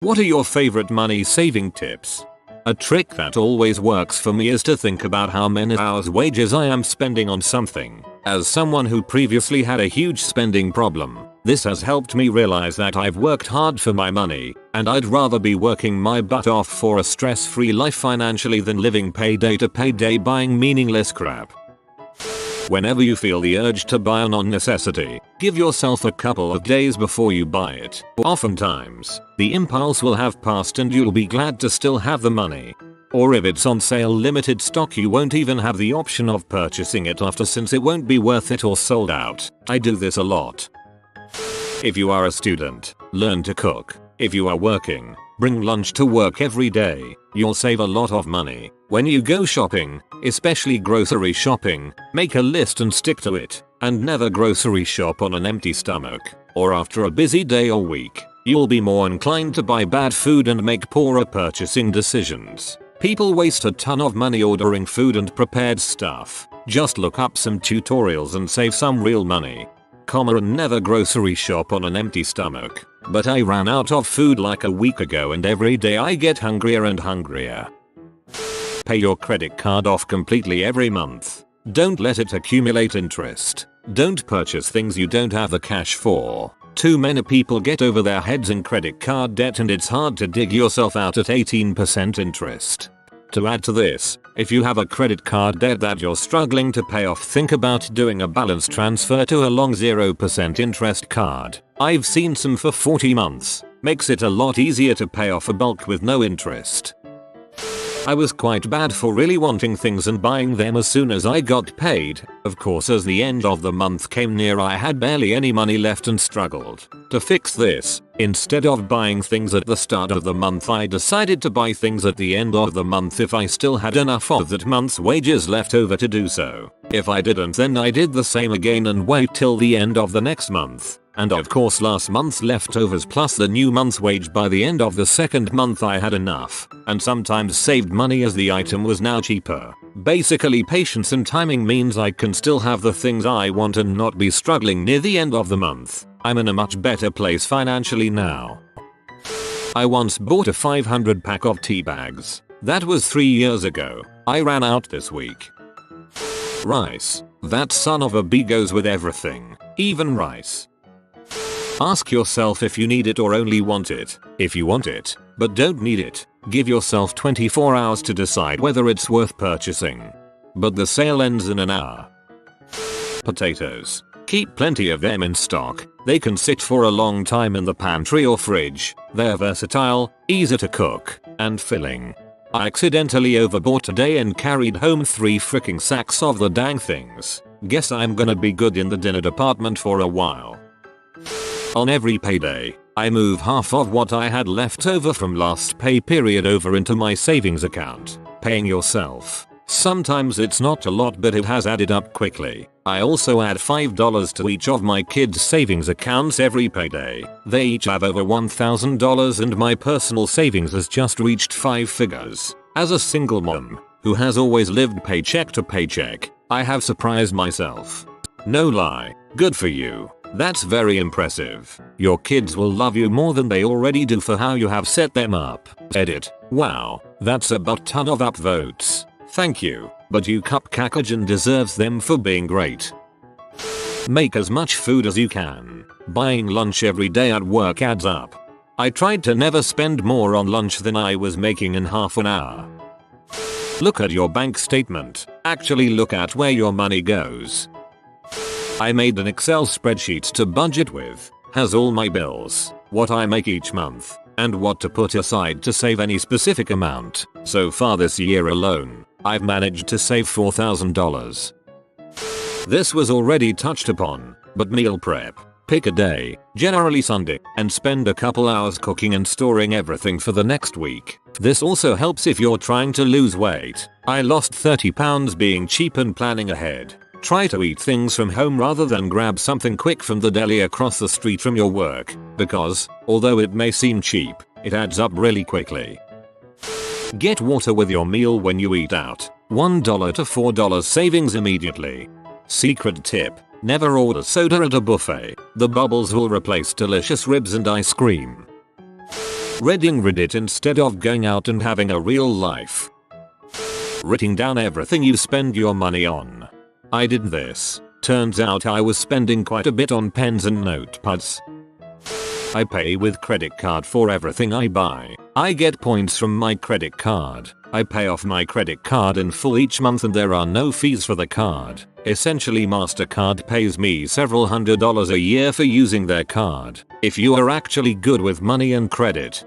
What are your favorite money saving tips? A trick that always works for me is to think about how many hours wages I am spending on something. As someone who previously had a huge spending problem, this has helped me realize that I've worked hard for my money, and I'd rather be working my butt off for a stress-free life financially than living payday to payday buying meaningless crap. Whenever you feel the urge to buy a non-necessity, give yourself a couple of days before you buy it. Oftentimes, the impulse will have passed and you'll be glad to still have the money. Or if it's on sale limited stock, you won't even have the option of purchasing it after, since it won't be worth it or sold out. I do this a lot. If you are a student, learn to cook. If you are working, bring lunch to work every day. You'll save a lot of money. When you go shopping, especially grocery shopping, make a list and stick to it. And never grocery shop on an empty stomach, or after a busy day or week. You'll be more inclined to buy bad food and make poorer purchasing decisions. People waste a ton of money ordering food and prepared stuff. Just look up some tutorials and save some real money. And never grocery shop on an empty stomach. But I ran out of food like a week ago, and every day I get hungrier and hungrier. Pay your credit card off completely every month. Don't let it accumulate interest. Don't purchase things you don't have the cash for. Too many people get over their heads in credit card debt, and it's hard to dig yourself out at 18% interest. To add to this, if you have a credit card debt that you're struggling to pay off, think about doing a balance transfer to a long 0% interest card. I've seen some for 40 months. Makes it a lot easier to pay off a bulk with no interest. I was quite bad for really wanting things and buying them as soon as I got paid. Of course, as the end of the month came near, I had barely any money left and struggled. To fix this, instead of buying things at the start of the month, I decided to buy things at the end of the month if I still had enough of that month's wages left over to do so. If I didn't, then I did the same again and wait till the end of the next month. And of course, last month's leftovers plus the new month's wage, by the end of the second month I had enough, and sometimes saved money as the item was now cheaper. Basically, patience and timing means I can still have the things I want and not be struggling near the end of the month. I'm in a much better place financially now. I once bought a 500 pack of tea bags. That was 3 years ago. I ran out this week. Rice. That son of a bee goes with everything, even rice. Ask yourself if you need it or only want it. If you want it, but don't need it, give yourself 24 hours to decide whether it's worth purchasing. But the sale ends in an hour. Potatoes. Keep plenty of them in stock. They can sit for a long time in the pantry or fridge. They're versatile, easy to cook, and filling. I accidentally overbought today and carried home 3 freaking sacks of the dang things. Guess I'm gonna be good in the dinner department for a while. On every payday, I move half of what I had left over from last pay period over into my savings account. Paying yourself. Sometimes it's not a lot, but it has added up quickly. I also add $5 to each of my kids' savings accounts every payday. They each have over $1,000 and my personal savings has just reached 5 figures. As a single mom, who has always lived paycheck to paycheck, I have surprised myself. No lie, good for you. That's very impressive. Your kids will love you more than they already do for how you have set them up. Edit. Wow, that's a butt ton of upvotes. Thank you, but you cupcakajan deserves them for being great. Make as much food as you can. Buying lunch every day at work adds up. I tried to never spend more on lunch than I was making in half an hour. Look at your bank statement. Actually look at where your money goes. I made an Excel spreadsheet to budget with. Has all my bills, what I make each month, and what to put aside to save any specific amount. So far this year alone, I've managed to save $4,000. This was already touched upon, but meal prep. Pick a day, generally Sunday, and spend a couple hours cooking and storing everything for the next week. This also helps if you're trying to lose weight. I lost 30 pounds being cheap and planning ahead. Try to eat things from home rather than grab something quick from the deli across the street from your work, because, although it may seem cheap, it adds up really quickly. Get water with your meal when you eat out. $1 to $4 savings immediately. Secret tip: never order soda at a buffet. The bubbles will replace delicious ribs and ice cream. Reading Reddit instead of going out and having a real life. Writing down everything you spend your money on. I did this. Turns out I was spending quite a bit on pens and notepads. I pay with credit card for everything I buy. I get points from my credit card. I pay off my credit card in full each month and there are no fees for the card. Essentially MasterCard pays me several $100s a year for using their card. If you are actually good with money and credit.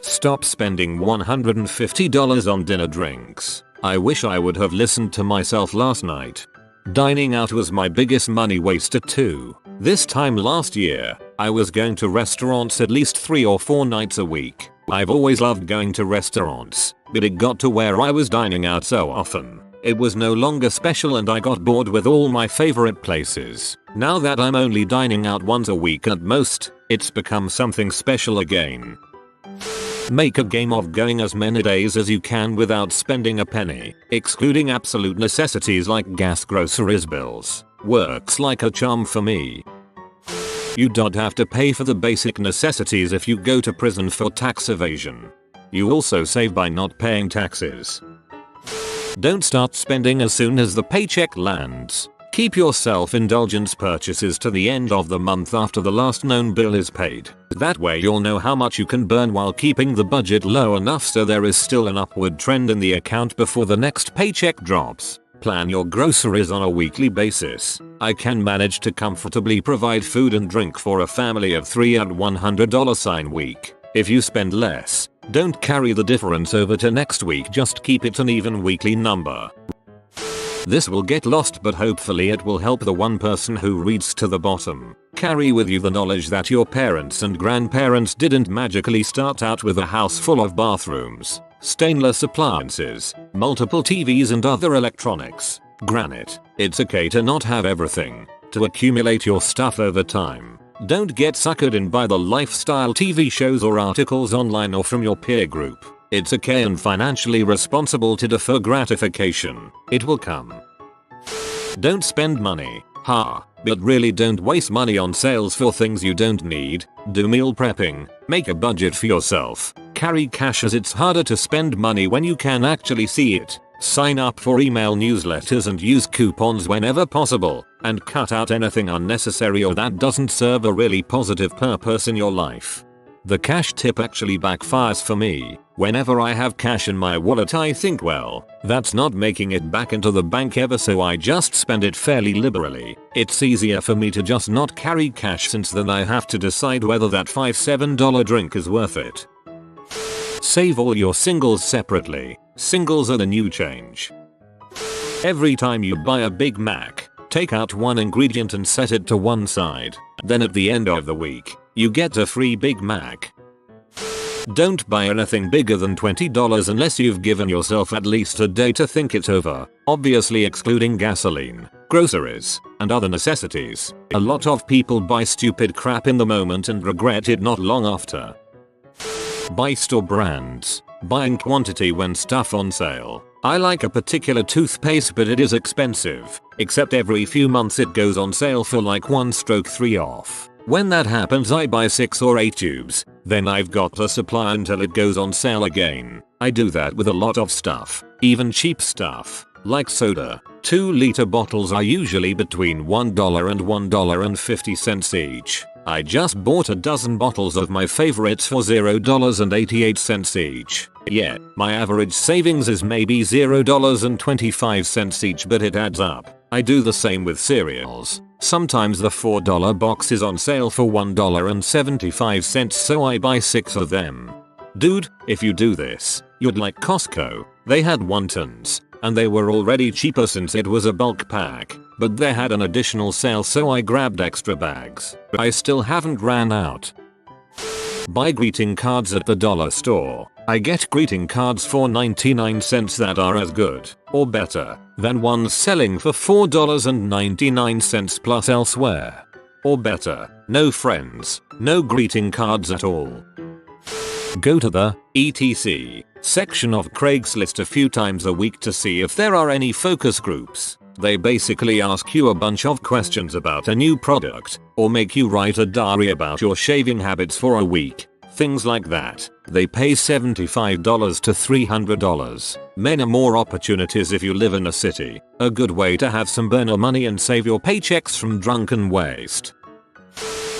Stop spending $150 on dinner drinks. I wish I would have listened to myself last night. Dining out was my biggest money waster too. This time last year, I was going to restaurants at least 3 or 4 nights a week. I've always loved going to restaurants, but it got to where I was dining out so often. It was no longer special and I got bored with all my favorite places. Now that I'm only dining out once a week at most, it's become something special again. Make a game of going as many days as you can without spending a penny, excluding absolute necessities like gas, groceries, bills. Works like a charm for me. You don't have to pay for the basic necessities if you go to prison for tax evasion. You also save by not paying taxes. Don't start spending as soon as the paycheck lands. Keep your self-indulgence purchases to the end of the month after the last known bill is paid. That way you'll know how much you can burn while keeping the budget low enough so there is still an upward trend in the account before the next paycheck drops. Plan your groceries on a weekly basis. I can manage to comfortably provide food and drink for a family of 3 at $100 week. If you spend less, don't carry the difference over to next week, just keep it an even weekly number. This will get lost but hopefully it will help the one person who reads to the bottom. Carry with you the knowledge that your parents and grandparents didn't magically start out with a house full of bathrooms, stainless appliances, multiple TVs and other electronics. Granted, it's okay to not have everything, to accumulate your stuff over time. Don't get suckered in by the lifestyle TV shows or articles online or from your peer group. It's okay and financially responsible to defer gratification. It will come. Don't spend money, but really don't waste money on sales for things you don't need. Do meal prepping, make a budget for yourself, carry cash as it's harder to spend money when you can actually see it. Sign up for email newsletters and use coupons whenever possible, and cut out anything unnecessary or that doesn't serve a really positive purpose in your life. The cash tip actually backfires for me. Whenever I have cash in my wallet I think, well, that's not making it back into the bank ever, so I just spend it fairly liberally. It's easier for me to just not carry cash since then I have to decide whether that $5-7 drink is worth it. Save all your singles separately. Singles are the new change. Every time you buy a Big Mac, take out one ingredient and set it to one side. Then at the end of the week, you get a free Big Mac. Don't buy anything bigger than $20 unless you've given yourself at least a day to think it over, obviously excluding gasoline, groceries, and other necessities. A lot of people buy stupid crap in the moment and regret it not long after. Buy store brands. Buying quantity when stuff on sale. I like a particular toothpaste but it is expensive, except every few months it goes on sale for like 1/3 off. When that happens I buy 6 or 8 tubes, then I've got a supply until it goes on sale again. I do that with a lot of stuff, even cheap stuff, like soda. 2-liter bottles are usually between $1 and $1.50 each. I just bought a dozen bottles of my favorites for $0.88 each. Yeah, my average savings is maybe $0.25 each, but it adds up. I do the same with cereals. Sometimes the $4 box is on sale for $1.75, so I buy 6 of them. Dude, if you do this, you'd like Costco. They had wontons, and they were already cheaper since it was a bulk pack, but they had an additional sale so I grabbed extra bags. I still haven't ran out. Buy greeting cards at the dollar store. I get greeting cards for 99 cents that are as good, or better, than ones selling for $4.99 plus elsewhere. Or better, no friends, no greeting cards at all. Go to the ETC section of Craigslist a few times a week to see if there are any focus groups. They basically ask you a bunch of questions about a new product, or make you write a diary about your shaving habits for a week. things like that. They pay $75 to $300. Many more opportunities if you live in a city. A good way to have some burner money and save your paychecks from drunken waste.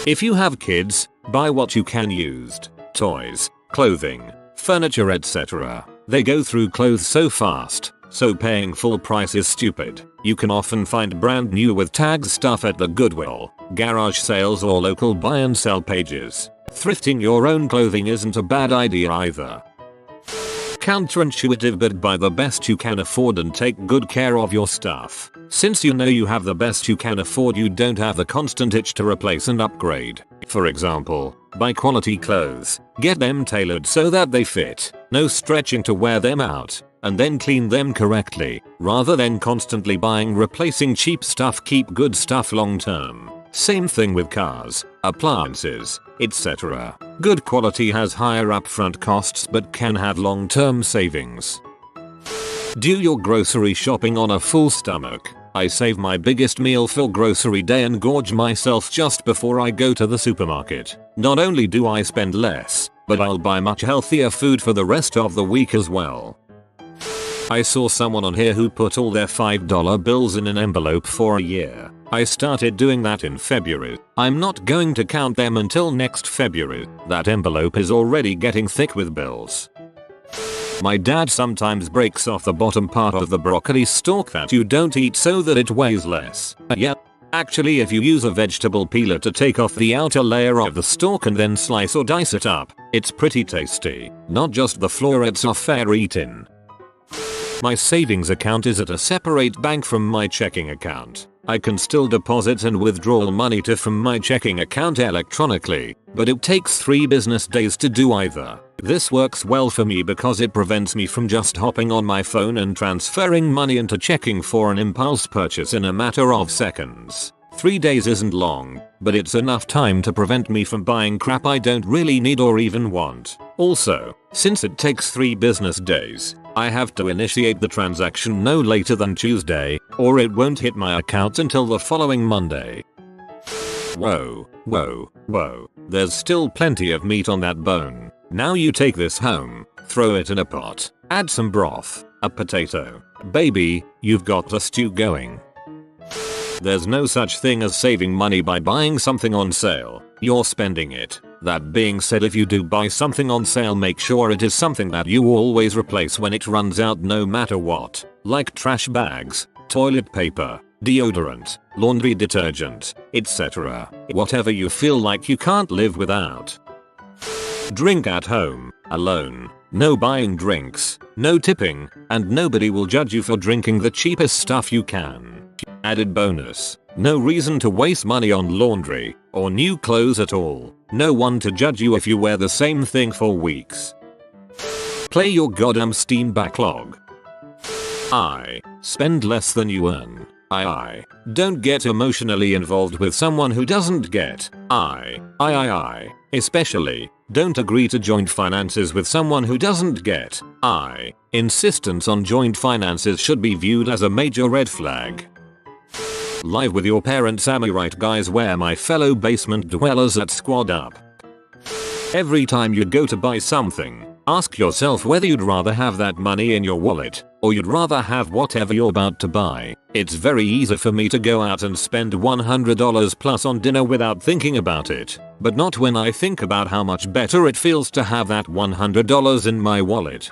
If you have kids, buy what you can used. Toys, clothing, furniture, etc. They go through clothes so fast, so paying full price is stupid. You can often find brand new with tags stuff at the Goodwill, garage sales or local buy and sell pages. Thrifting your own clothing isn't a bad idea either. Counterintuitive, but buy the best you can afford and take good care of your stuff. Since you know you have the best you can afford, you don't have the constant itch to replace and upgrade. For example, buy quality clothes, get them tailored so that they fit, no stretching to wear them out, and then clean them correctly, rather than constantly buying replacing cheap stuff. Keep good stuff long term. Same thing with cars, appliances, etc. Good quality has higher upfront costs but can have long-term savings. Do your grocery shopping on a full stomach. I save my biggest meal for grocery day and gorge myself just before I go to the supermarket. Not only do I spend less, but I'll buy much healthier food for the rest of the week as well. I saw someone on here who put all their $5 bills in an envelope for a year. I started doing that in February. I'm not going to count them until next February. That envelope is already getting thick with bills. My dad sometimes breaks off the bottom part of the broccoli stalk that you don't eat so that it weighs less. Yeah. Actually, if you use a vegetable peeler to take off the outer layer of the stalk and then slice or dice it up, it's pretty tasty. Not just the florets are fair eating. My savings account is at a separate bank from my checking account. I can still deposit and withdraw money from my checking account electronically, but it takes 3 business days to do either. This works well for me because it prevents me from just hopping on my phone and transferring money into checking for an impulse purchase in a matter of seconds. 3 days isn't long, but it's enough time to prevent me from buying crap I don't really need or even want. Also, since it takes 3 business days, I have to initiate the transaction no later than Tuesday, or it won't hit my account until the following Monday. Whoa, whoa, whoa. There's still plenty of meat on that bone. Now you take this home, throw it in a pot, add some broth, a potato. Baby, you've got a stew going. There's no such thing as saving money by buying something on sale. You're spending it. That being said, if you do buy something on sale, make sure it is something that you always replace when it runs out no matter what. Like trash bags, toilet paper, deodorant, laundry detergent, etc. Whatever you feel like you can't live without. Drink at home, alone. No buying drinks, no tipping, and nobody will judge you for drinking the cheapest stuff you can. Added bonus, no reason to waste money on laundry or new clothes at all. No one to judge you if you wear the same thing for weeks. Play your goddamn Steam backlog. I spend less than you earn. I don't get emotionally involved with someone who doesn't get. Especially, don't agree to joint finances with someone who doesn't get. Insistence on joint finances should be viewed as a major red flag. Live with your parents. Am I right, guys? Where my fellow basement dwellers at Squad Up. Every time you go to buy something, ask yourself whether you'd rather have that money in your wallet, or you'd rather have whatever you're about to buy. It's very easy for me to go out and spend $100 plus on dinner without thinking about it, but not when I think about how much better it feels to have that $100 in my wallet.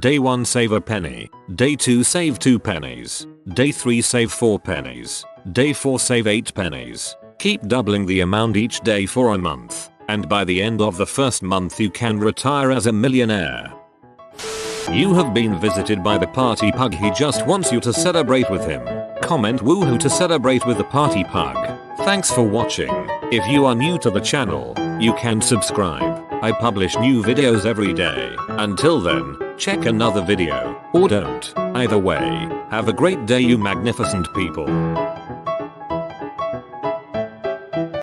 Day 1 save a penny. Day 2 save 2 pennies. Day 3 save 4 pennies. Day 4 save 8 pennies. Keep doubling the amount each day for a month, and by the end of the first month you can retire as a millionaire. You have been visited by the party pug. He just wants you to celebrate with him. Comment woohoo to celebrate with the party pug. Thanks for watching. If you are new to the channel, you can subscribe. I publish new videos every day. Until then, check another video, or don't. Either way, have a great day, you magnificent people.